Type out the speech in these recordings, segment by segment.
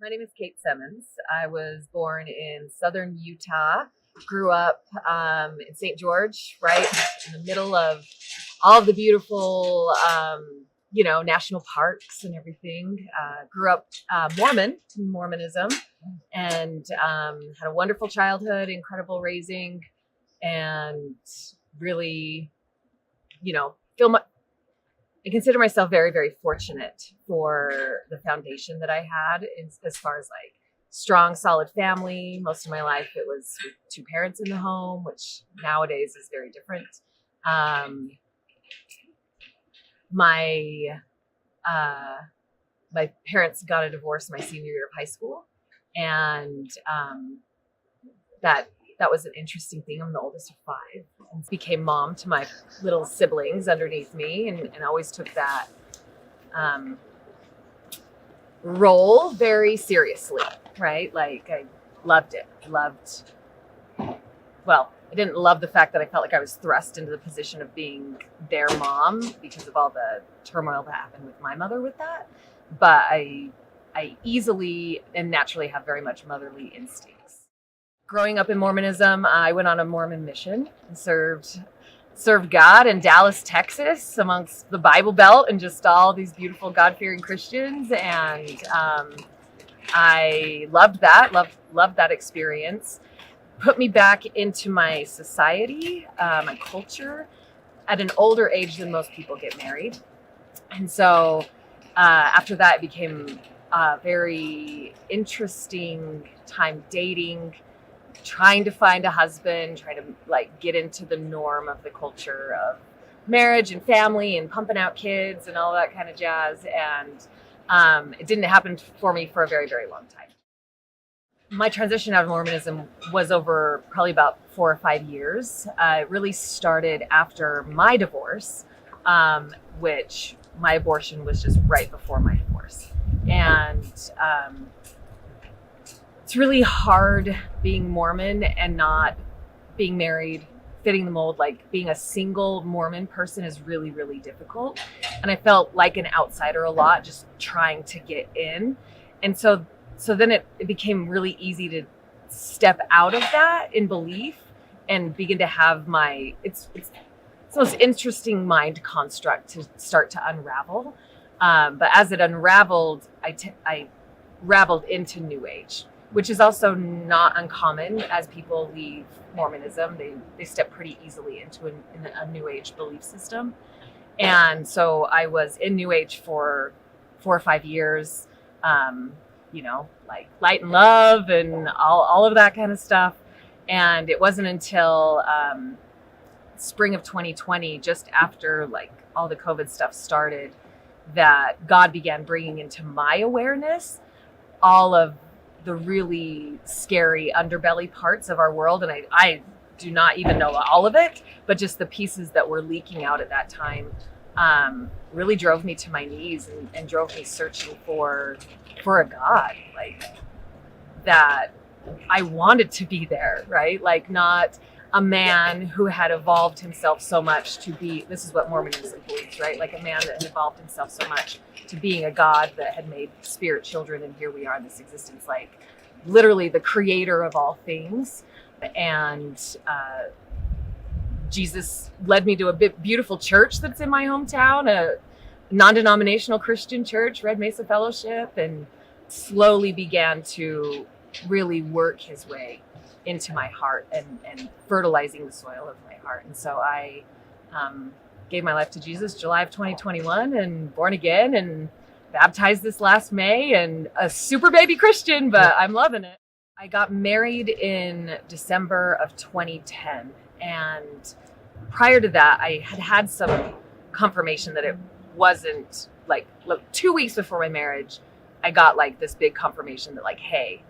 My name is Kate Simmons. I was born in southern Utah, grew up in St. George, right in the middle of all of the beautiful, national parks and everything. Grew up Mormonism, and had a wonderful childhood, incredible raising, and really, feel my, I consider myself very, very fortunate for the foundation that I had as far as like strong, solid family. Most of my life, it was with two parents in the home, which nowadays is very different. My my parents got a divorce my senior year of high school, and that was an interesting thing. I'm the oldest of five, and became mom to my little siblings underneath me, and always took that role very seriously, right? Like I loved it. I didn't love the fact that I felt like I was thrust into the position of being their mom because of all the turmoil that happened with my mother with that. But I easily and naturally have very much motherly instincts. Growing up in Mormonism, I went on a Mormon mission and served God in Dallas, Texas, amongst the Bible Belt and just all these beautiful God-fearing Christians. And I loved that experience. Put me back into my society, my culture, at an older age than most people get married. And so after that, it became a very interesting time dating, trying to find a husband, trying to like get into the norm of the culture of marriage and family and pumping out kids and all that kind of jazz. And it didn't happen for me for a very, very long time. My transition out of Mormonism was over probably about 4 or 5 years. It really started after my divorce, which my abortion was just right before my divorce. And it's really hard being Mormon and not being married, fitting the mold. Like being a single Mormon person is really, really difficult. And I felt like an outsider a lot, just trying to get in. And so then it became really easy to step out of that in belief and begin to have it's the most interesting mind construct to start to unravel. But as it unraveled, I raveled into New Age, which is also not uncommon. As people leave Mormonism, they step pretty easily into a New Age belief system. And so I was in New Age for 4 or 5 years, like light and love and all of that kind of stuff. And it wasn't until spring of 2020, just after like all the COVID stuff started, that God began bringing into my awareness all of the really scary underbelly parts of our world. And I do not even know all of it, but just the pieces that were leaking out at that time really drove me to my knees and drove me searching for a God, like that I wanted to be there, right? Like not a man who had evolved himself so much to be, this is what Mormonism believes, right? Like a man that had evolved himself so much to being a God that had made spirit children, and here we are in this existence, like literally the creator of all things. And Jesus led me to a beautiful church that's in my hometown, a non-denominational Christian church, Red Mesa Fellowship, and slowly began to really work his way into my heart and fertilizing the soil of my heart. And so I gave my life to Jesus July of 2021 and born again and baptized this last May, and a super baby Christian, but I'm loving it. I got married in December of 2010. And prior to that, I had some confirmation that it wasn't like 2 weeks before my marriage, I got like this big confirmation that like, hey,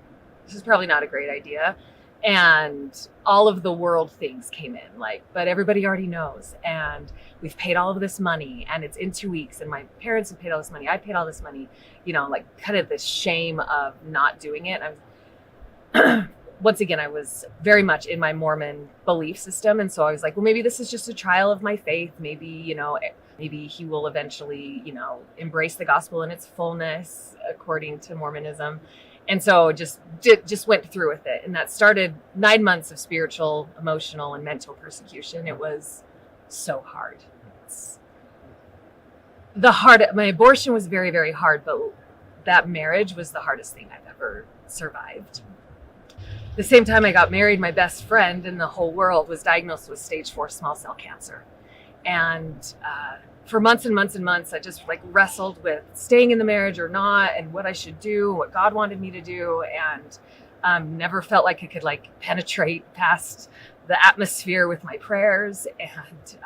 this is probably not a great idea. And all of the world things came in, like, but everybody already knows. And we've paid all of this money and it's in 2 weeks. And my parents have paid all this money. I paid all this money, like kind of this shame of not doing it. Once again, I was very much in my Mormon belief system. And so I was like, well, maybe this is just a trial of my faith. Maybe, maybe he will eventually, embrace the gospel in its fullness according to Mormonism. And so just went through with it. And that started 9 months of spiritual, emotional, and mental persecution. It was so hard. My abortion was very, very hard, but that marriage was the hardest thing I've ever survived. The same time I got married, my best friend in the whole world was diagnosed with stage 4 small cell cancer. And for months and months and months, I just like wrestled with staying in the marriage or not, and what I should do, what God wanted me to do, and never felt like I could like penetrate past the atmosphere with my prayers. And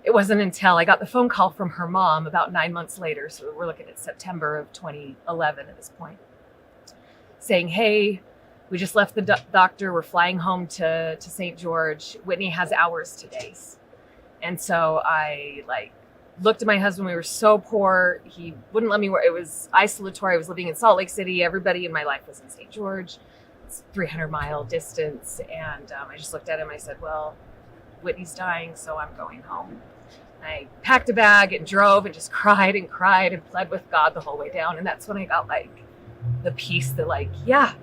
it wasn't until I got the phone call from her mom about 9 months later, so we're looking at September of 2011 at this point, saying, hey, we just left the doctor. We're flying home to St. George. Whitney has hours today. And so I like looked at my husband. We were so poor. He wouldn't let me work. It was isolatory. I was living in Salt Lake City. Everybody in my life was in St. George. It's 300-mile distance. And I just looked at him. I said, well, Whitney's dying, so I'm going home. I packed a bag and drove and just cried and pled with God the whole way down. And that's when I got like the peace that like, yeah,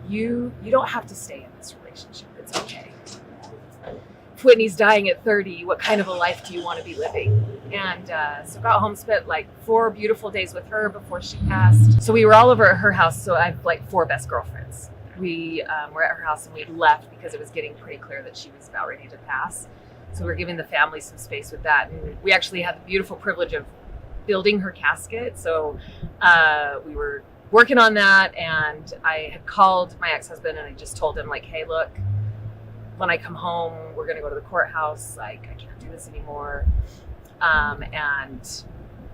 you don't have to stay in this relationship. It's okay. If Whitney's dying at 30, what kind of a life do you want to be living? And so got home, spent like 4 beautiful days with her before she passed. So we were all over at her house. So I have like 4 best girlfriends. We were at her house and we left because it was getting pretty clear that she was about ready to pass. So we were giving the family some space with that. And we actually had the beautiful privilege of building her casket. So we were working on that, and I had called my ex-husband and I just told him like, hey, look, when I come home, we're going to go to the courthouse. Like, I can't do this anymore. And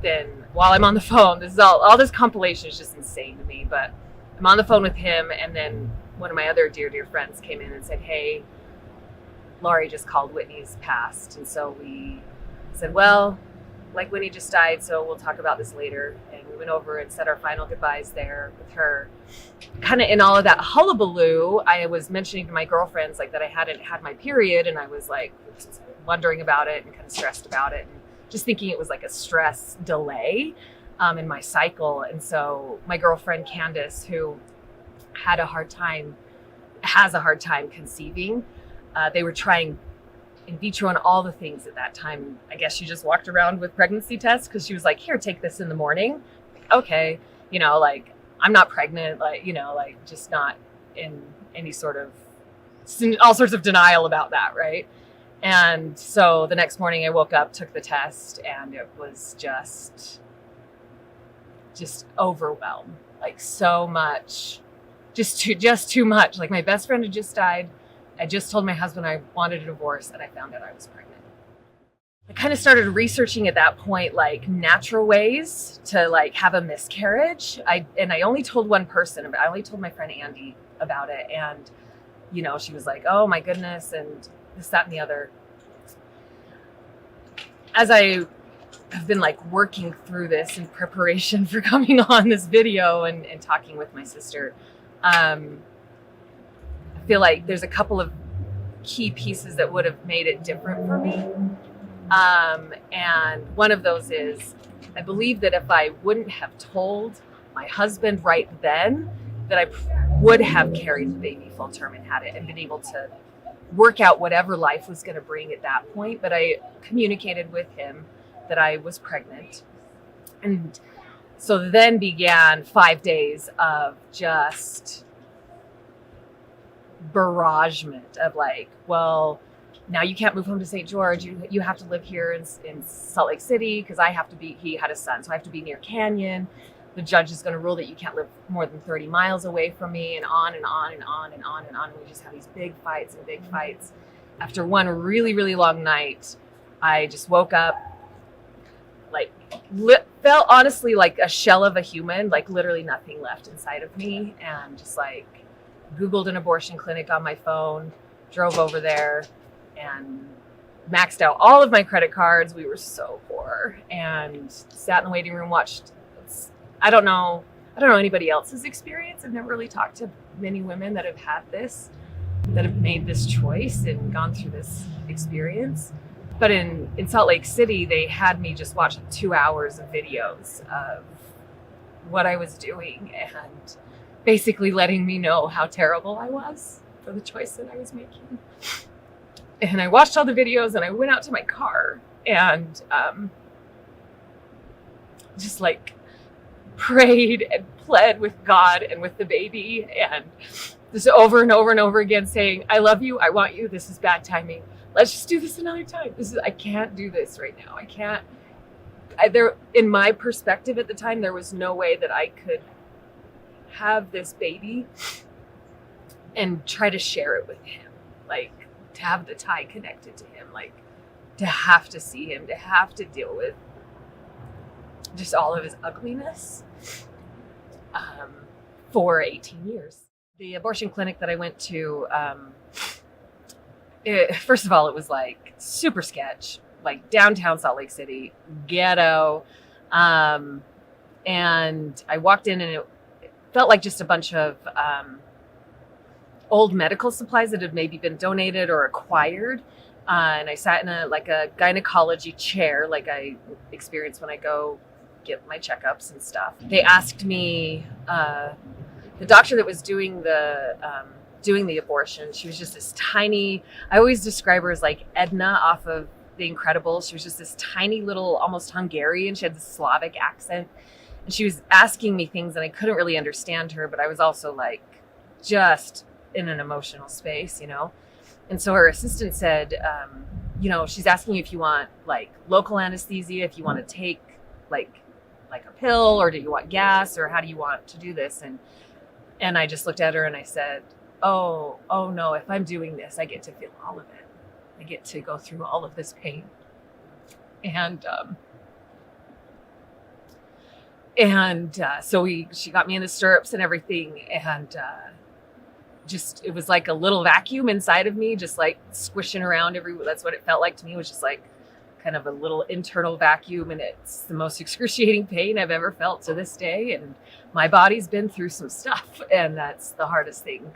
then while I'm on the phone, this is all this compilation is just insane to me, but I'm on the phone with him. And then one of my other dear, dear friends came in and said, hey, Laurie just called, Whitney's passed. And so we said, well, like Whitney just died, so we'll talk about this later. And we went over and said our final goodbyes there with her. Kind of in all of that hullabaloo, I was mentioning to my girlfriends like that I hadn't had my period, and I was like wondering about it and kind of stressed about it, and just thinking it was like a stress delay in my cycle. And so my girlfriend Candace, who has a hard time conceiving, they were trying in vitro and all the things at that time. I guess she just walked around with pregnancy tests because she was like, here, take this in the morning. Like, okay, like I'm not pregnant, like, like just not in any sort of, all sorts of denial about that, right? And so the next morning I woke up, took the test, and it was just overwhelmed, like so much, just too much. Like my best friend had just died. I just told my husband I wanted a divorce, and I found out I was pregnant. I kind of started researching at that point, like natural ways to like have a miscarriage. I only told one person, I only told my friend Andy about it. And, she was like, oh my goodness. And this, that, and the other. As I have been like working through this in preparation for coming on this video and talking with my sister, I feel like there's a couple of key pieces that would have made it different for me. And one of those is, I believe that if I wouldn't have told my husband right then, that I would have carried the baby full term and had it and been able to work out whatever life was going to bring at that point. But I communicated with him that I was pregnant. And so then began 5 days of just barragement of like, well, now you can't move home to St. George. You have to live here in Salt Lake City because he had a son, so I have to be near Canyon. The judge is going to rule that you can't live more than 30 miles away from me, and on and on and on and on and on. And we just have these big fights. After one really, really long night, I just woke up, like felt honestly like a shell of a human, like literally nothing left inside of me, and just like Googled an abortion clinic on my phone, drove over there, and maxed out all of my credit cards. We were so poor, and sat in the waiting room, watched. I don't know anybody else's experience. I've never really talked to many women that have had this, that have made this choice and gone through this experience. But in Salt Lake City, they had me just watch 2 hours of videos of what I was doing and basically letting me know how terrible I was for the choice that I was making. And I watched all the videos and I went out to my car and just like prayed and pled with God and with the baby, and just over and over and over again saying, I love you, I want you, this is bad timing. Let's just do this another time. I can't do this right now. I can't. In my perspective at the time, there was no way that I could have this baby and try to share it with him. Like, to have the tie connected to him, like to have to see him, to have to deal with just all of his ugliness for 18 years. The abortion clinic that I went to, first of all, it was like super sketch, like downtown Salt Lake City, ghetto. And I walked in and it felt like just a bunch of old medical supplies that had maybe been donated or acquired. And I sat in a gynecology chair, like I experience when I go get my checkups and stuff. They asked me, the doctor that was doing the abortion, she was just this tiny, I always describe her as like Edna off of The Incredibles. She was just this tiny little, almost Hungarian. She had this Slavic accent. And she was asking me things and I couldn't really understand her, but I was also like just in an emotional space, you know? And so her assistant said, she's asking you if you want like local anesthesia, if you want to take like a pill, or do you want gas, or how do you want to do this? And I just looked at her and I said, oh no, if I'm doing this, I get to feel all of it. I get to go through all of this pain. And so she got me in the stirrups and everything. And it was like a little vacuum inside of me, just like squishing around that's what it felt like to me. It was just like kind of a little internal vacuum. And it's the most excruciating pain I've ever felt to this day. And my body's been through some stuff. And that's the hardest thing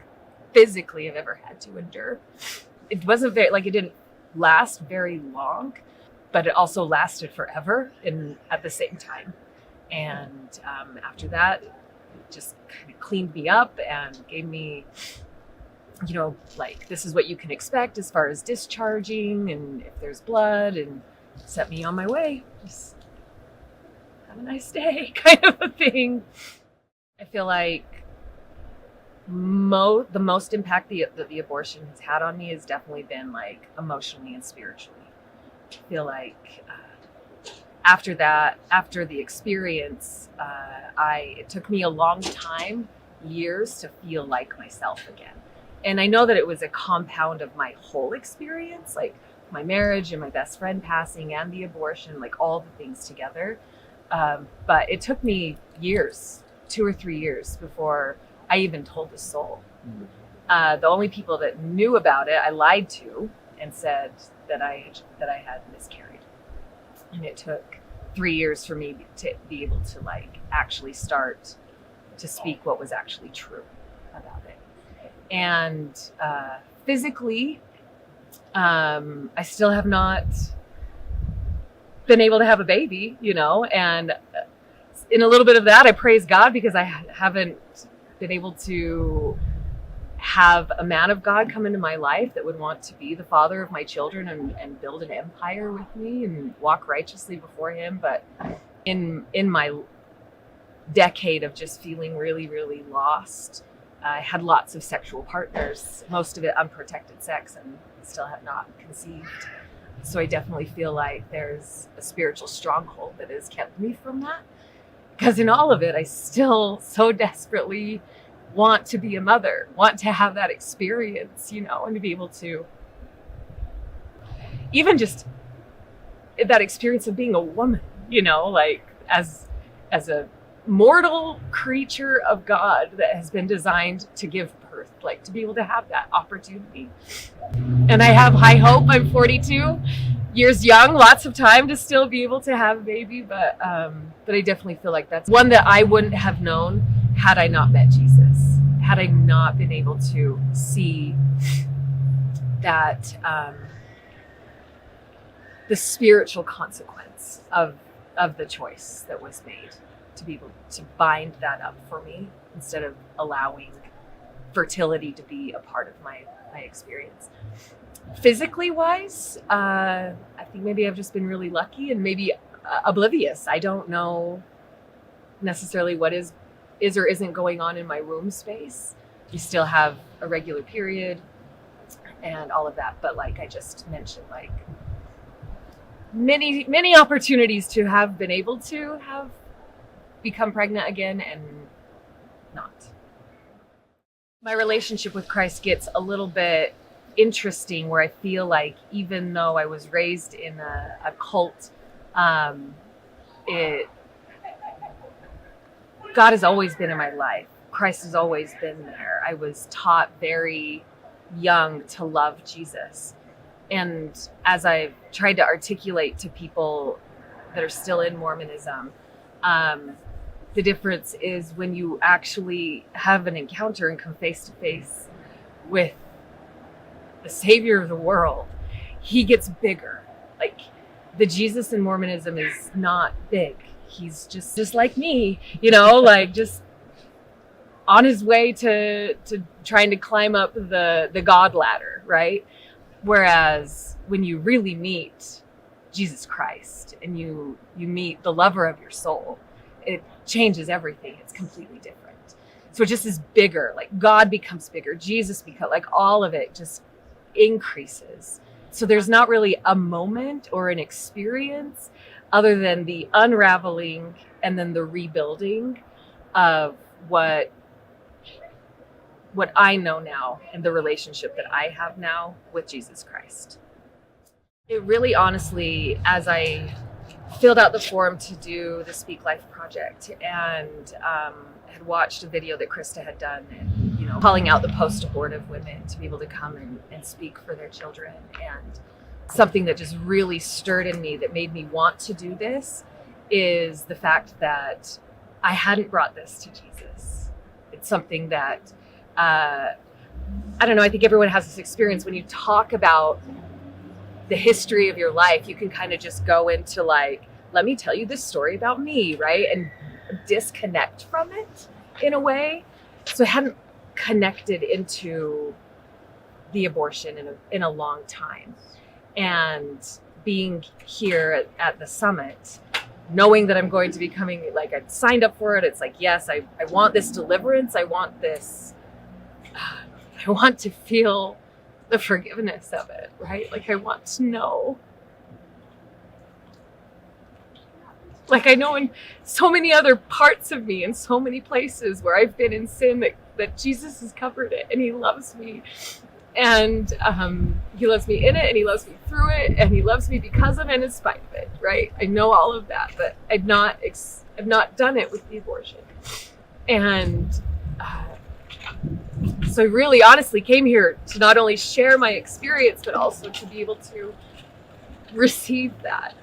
physically I've ever had to endure. It wasn't it didn't last very long, but it also lasted forever at the same time. And after that, it just kind of cleaned me up and gave me, this is what you can expect as far as discharging and if there's blood, and set me on my way. Just have a nice day kind of a thing. I feel like the most impact that the abortion has had on me has definitely been like emotionally and spiritually. I feel like after the experience, it took me a long time, years, to feel like myself again. And I know that it was a compound of my whole experience, like my marriage and my best friend passing and the abortion, like all the things together. But it took me years, 2 or 3 years, before I even told the soul. The only people that knew about it, I lied to and said that I had miscarried. And it took 3 years for me to be able to like actually start to speak what was actually true about it. And physically, I still have not been able to have a baby, and in a little bit of that, I praise God, because I haven't been able to have a man of God come into my life that would want to be the father of my children and build an empire with me and walk righteously before him. But in my decade of just feeling really, really lost, I had lots of sexual partners, most of it unprotected sex, and still have not conceived. So I definitely feel like there's a spiritual stronghold that has kept me from that. Because in all of it, I still so desperately want to be a mother, want to have that experience, and to be able to even just that experience of being a woman, like as a mortal creature of God that has been designed to give birth, like to be able to have that opportunity. And I have high hope. I'm 42 years young, lots of time to still be able to have a baby, but I definitely feel like that's one that I wouldn't have known had I not met Jesus, had I not been able to see that the spiritual consequence of the choice that was made. to be able to bind that up for me instead of allowing fertility to be a part of my experience. Physically wise, I think maybe I've just been really lucky and maybe oblivious. I don't know necessarily what is or isn't going on in my womb space. You still have a regular period and all of that, but like I just mentioned, like many opportunities to have been able to have become pregnant again and not. My relationship with Christ gets a little bit interesting where I feel like even though I was raised in a cult, God has always been in my life. Christ has always been there. I was taught very young to love Jesus. And as I've tried to articulate to people that are still in Mormonism, the difference is when you actually have an encounter and come face to face with the Savior of the world, he gets bigger. Like the Jesus in Mormonism is not big. He's just like me, like just on his way to trying to climb up the God ladder, right? Whereas when you really meet Jesus Christ and you meet the lover of your soul, it changes everything. It's completely different. So it just is bigger. Like God becomes bigger. Jesus becomes, like all of it just increases. So there's not really a moment or an experience other than the unraveling and then the rebuilding of what I know now and the relationship that I have now with Jesus Christ. It really honestly, as I filled out the form to do the Speak Life project and had watched a video that Krista had done and, calling out the post-abortive women to be able to come and speak for their children. And something that just really stirred in me that made me want to do this is the fact that I hadn't brought this to Jesus. It's something that, I don't know, I think everyone has this experience when you talk about the history of your life, you can kind of just go into like, let me tell you this story about me, right? And disconnect from it in a way. So I hadn't connected into the abortion in a long time. And being here at the summit, knowing that I'm going to be coming, like I signed up for it. It's like, yes, I want this deliverance. I want to feel the forgiveness of it, right? Like I want to know. Like I know in so many other parts of me, in so many places where I've been in sin, that Jesus has covered it and he loves me. And he loves me in it and he loves me through it and he loves me because of it and in spite of it, right? I know all of that, but I've not done it with the abortion. And so I really honestly came here to not only share my experience, but also to be able to receive that,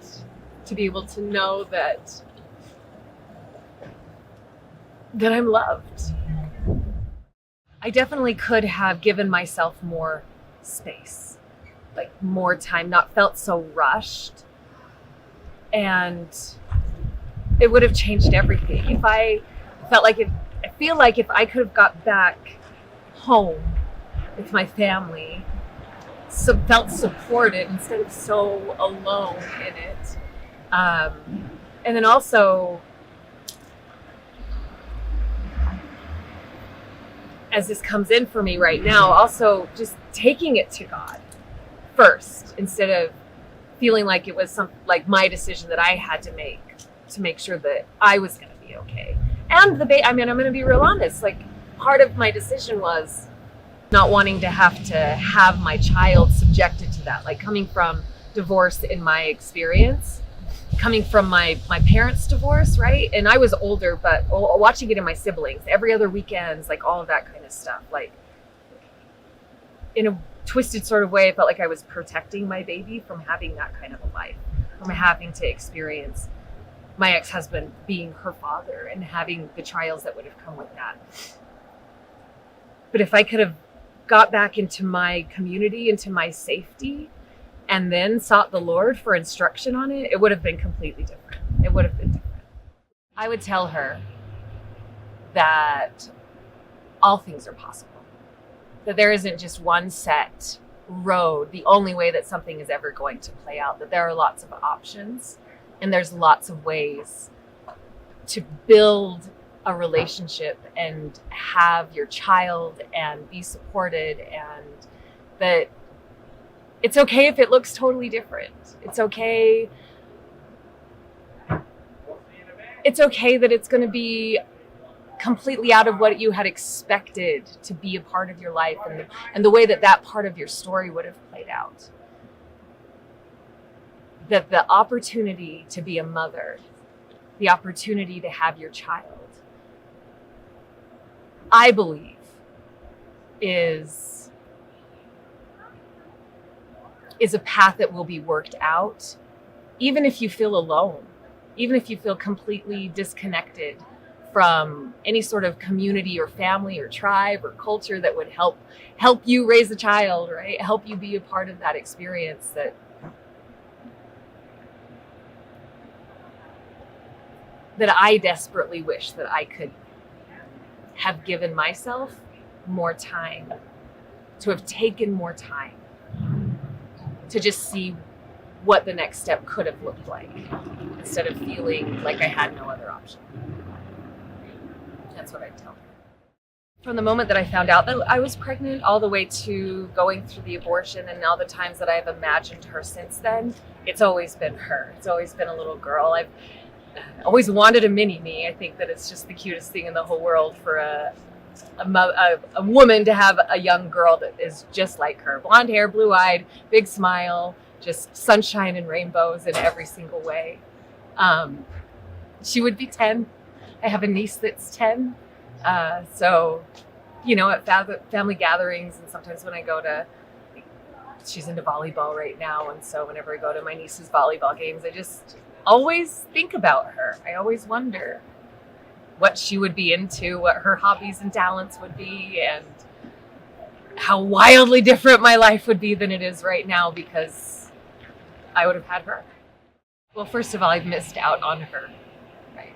to be able to know that I'm loved. I definitely could have given myself more space, like more time, not felt so rushed. And it would have changed everything. If I felt like I feel like if I could have got back home with my family, felt supported instead of so alone in it. And then also, as this comes in for me right now, also just taking it to God first instead of feeling like it was like my decision that I had to make sure that I was going to be okay. And I'm going to be real honest, like part of my decision was not wanting to have my child subjected to that, like coming from divorce in my experience, coming from my parents' divorce, right? And I was older, but watching it in my siblings, every other weekends, like all of that kind of stuff, like in a twisted sort of way, I felt like I was protecting my baby from having that kind of a life, from having to experience my ex-husband being her father and having the trials that would have come with that. But if I could have got back into my community, into my safety, and then sought the Lord for instruction on it, it would have been completely different. It would have been different. I would tell her that all things are possible, that there isn't just one set road, the only way that something is ever going to play out, that there are lots of options and there's lots of ways to build a relationship and have your child and be supported, and that it's okay if it looks totally different. It's okay. It's okay that it's going to be completely out of what you had expected to be a part of your life, and the way that that part of your story would have played out. That the opportunity to be a mother, the opportunity to have your child, I believe is a path that will be worked out, even if you feel alone, even if you feel completely disconnected from any sort of community or family or tribe or culture that would help you raise a child, right? Help you be a part of that experience that I desperately wish that I could have given myself more time, to have taken more time to just see what the next step could have looked like, instead of feeling like I had no other option. That's what I'd tell her. From the moment that I found out that I was pregnant, all the way to going through the abortion, and all the times that I've imagined her since then, it's always been her. It's always been a little girl. I've always wanted a mini me. I think that it's just the cutest thing in the whole world for a woman to have a young girl that is just like her. Blonde hair, blue-eyed, big smile, just sunshine and rainbows in every single way. She would be 10. I have a niece that's 10. So, at family gatherings, and sometimes when I go to, she's into volleyball right now, and so whenever I go to my niece's volleyball games, I just always think about her. I always wonder what she would be into, what her hobbies and talents would be, and how wildly different my life would be than it is right now because I would have had her. Well, first of all, I've missed out on her, right?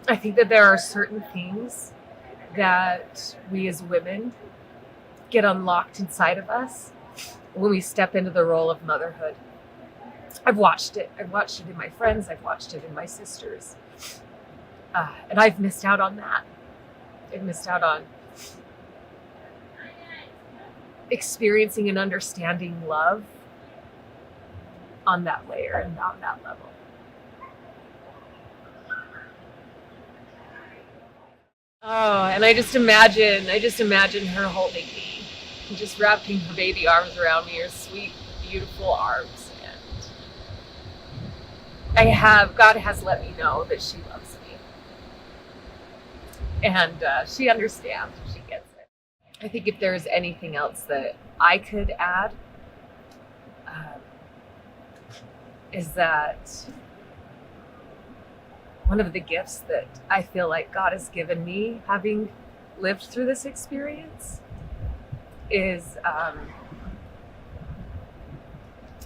I think that there are certain things that we as women get unlocked inside of us when we step into the role of motherhood. I've watched it. I've watched it in my friends. I've watched it in my sisters. And I've missed out on that. I've missed out on experiencing and understanding love on that layer and on that level. Oh, and I just imagine her holding me and just wrapping her baby arms around me, her sweet, beautiful arms. And God has let me know that she loves me. And she understands, she gets it. I think if there's anything else that I could add, is that one of the gifts that I feel like God has given me, having lived through this experience, is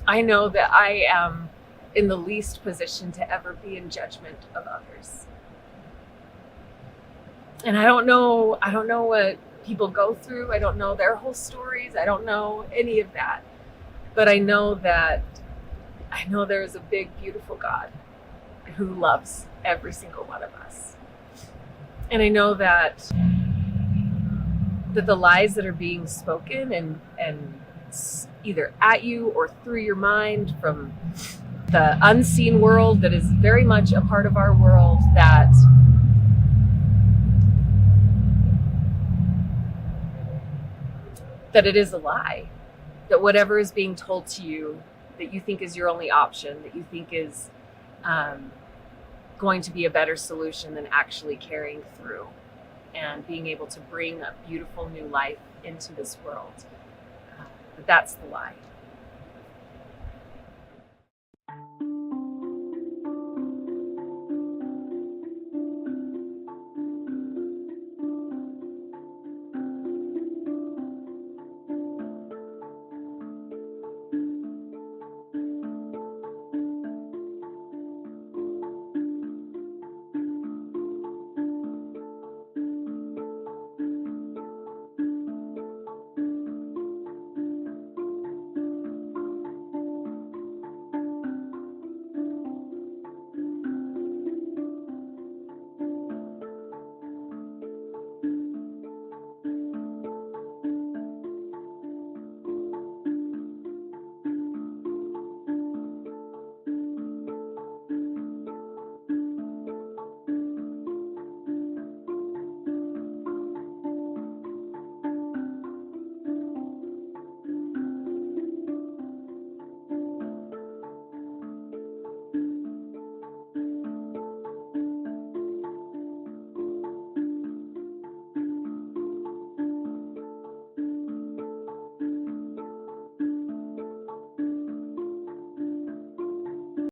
I know that I am in the least position to ever be in judgment of others. And I don't know what people go through. I don't know their whole stories. I don't know any of that. But I know there is a big, beautiful God who loves every single one of us. And I know that the lies that are being spoken and either at you or through your mind from the unseen world that is very much a part of our world, that it is a lie, that whatever is being told to you that you think is your only option, that you think is going to be a better solution than actually carrying through and being able to bring a beautiful new life into this world, that's the lie.